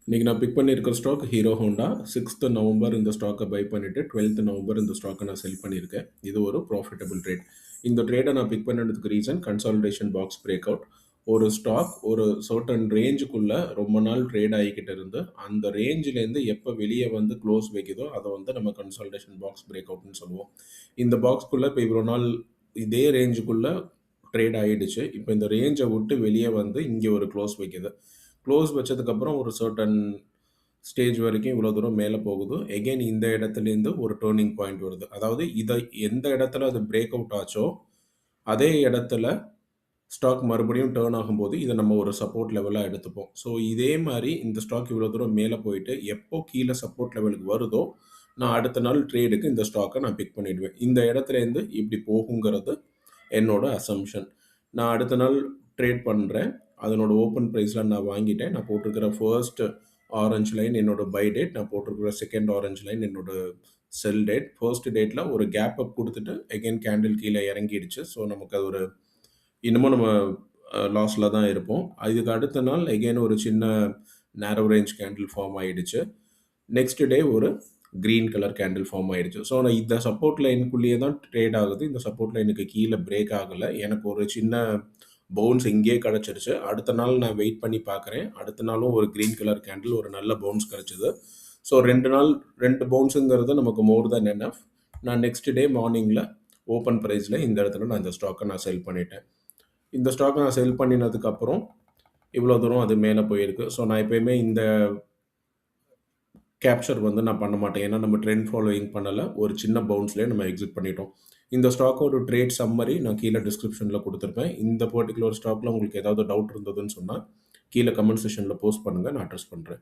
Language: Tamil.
இன்னைக்கு நான் பிக் பண்ணியிருக்கிற stock hero Honda. 6th November இந்த ஸ்டாக்கை பை பண்ணிட்டு 12th நவம்பர் இந்த ஸ்டாக்கை நான் செல் பண்ணியிருக்கேன். இது ஒரு ப்ராஃபிட்டபிள் ட்ரேட். இந்த ட்ரேடை நான் பிக் பண்ணதுக்கு reason consolidation box break out. ஒரு ஸ்டாக் ஒரு சர்டன் ரேஞ்சுக்குள்ள ரொம்ப நாள் ட்ரேட் ஆகிக்கிட்டு இருந்து அந்த ரேஞ்சிலேருந்து எப்போ வெளியே வந்து க்ளோஸ் வைக்குதோ அதை வந்து நம்ம கன்சாலிடேஷன் பாக்ஸ் பிரேக் அவுட்னு சொல்லுவோம். இந்த பாக்ஸ்க்குள்ளே இப்போ இவ்வளோ நாள் இதே ரேஞ்சுக்குள்ளே ட்ரேட் ஆகிடுச்சு. இப்போ இந்த ரேஞ்சை விட்டு வெளியே வந்து இங்கே ஒரு க்ளோஸ் வைக்குது. க்ளோஸ் வச்சதுக்கப்புறம் ஒரு சர்டன் ஸ்டேஜ் வரைக்கும் இவ்வளோ தூரம் மேலே போகுது. எகெயின் இந்த இடத்துலேருந்து ஒரு டேர்னிங் பாயிண்ட் வருது. அதாவது இதை எந்த இடத்துல அது பிரேக் அவுட் ஆச்சோ அதே இடத்துல ஸ்டாக் மறுபடியும் டேர்ன் ஆகும்போது இதை நம்ம ஒரு சப்போர்ட் லெவலாக எடுத்துப்போம். ஸோ இதே மாதிரி இந்த ஸ்டாக் இவ்வளோ தூரம் மேலே போயிட்டு எப்போ கீழே சப்போர்ட் லெவலுக்கு வருதோ நான் அடுத்த நாள் ட்ரேடுக்கு இந்த ஸ்டாக்கை நான் பிக் பண்ணிடுவேன். இந்த இடத்துலேருந்து இப்படி போகுங்கிறது என்னோட அசம்ஷன். நான் அடுத்த நாள் ட்ரேட் பண்ணுறேன். அதனோட ஓப்பன் ப்ரைஸில் நான் வாங்கிட்டேன். நான் போட்டிருக்கிற ஃபர்ஸ்ட் ஆரஞ்சு லைன் என்னோட பை டேட். நான் போட்டிருக்கிற செகண்ட் ஆரஞ்சு லைன் என்னோட செல் டேட். ஃபர்ஸ்ட் டேட்டில் ஒரு கேப் அப் கொடுத்துட்டு எகெயின் கேண்டில் கீழே இறங்கிடுச்சு. ஸோ நமக்கு அது ஒரு இன்னமும் நம்ம லாஸில் தான் இருப்போம். இதுக்கு அடுத்த நாள் எகெயின் ஒரு சின்ன நேரோ ரேஞ்ச் கேண்டில் ஃபார்ம் ஆகிடுச்சு. நெக்ஸ்ட் டே ஒரு க்ரீன் கலர் கேண்டில் ஃபார்ம் ஆயிடுச்சு. ஸோ நான் இந்த சப்போர்ட் லைனுக்குள்ளேயே தான் ட்ரேட் ஆகுது. இந்த சப்போர்ட் லைனுக்கு கீழே பிரேக் ஆகலை. எனக்கு ஒரு சின்ன பவுன்ஸ் இங்கேயே கிடச்சிருச்சு. அடுத்த நாள் நான் வெயிட் பண்ணி பார்க்குறேன். அடுத்த நாளும் ஒரு க்ரீன் கலர் கேண்டில் ஒரு நல்ல பவுன்ஸ் கிடச்சிது. ஸோ 2 நாள் 2 பவுன்ஸுங்கிறது நமக்கு மோர் தென் எனஃப். நான் நெக்ஸ்ட் டே மார்னிங்கில் ஓப்பன் ப்ரைஸில் இந்த இடத்துல நான் இந்த ஸ்டாக்கை நான் செல் பண்ணிட்டேன். இந்த ஸ்டாக்கை நான் செல் பண்ணினதுக்கப்புறம் இவ்வளோ தூரம் அது மேலே போயிருக்கு. ஸோ நான் எப்போயுமே இந்த கேப்சர் வந்து நான் பண்ண மாட்டேன். ஏன்னா நம்ம ட்ரெண்ட் ஃபாலோயிங் பண்ணலை. ஒரு சின்ன பவுன்ஸ்லேயே நம்ம எக்ஸிட் பண்ணிட்டோம். இந்த ஸ்டாக்கோட ட்ரேட் சம்மரி நான் கீழே டிஸ்கிரிப்ஷனில் கொடுத்துருப்பேன். இந்த பர்டிகுலர் ஸ்டாக்கில் உங்களுக்கு ஏதாவது டவுட் இருந்ததுன்னு சொன்னால் கீழே கமெண்ட் செக்ஷனில் போஸ்ட் பண்ணுங்கள். நான் அட்ரஸ் பண்ணுறேன்.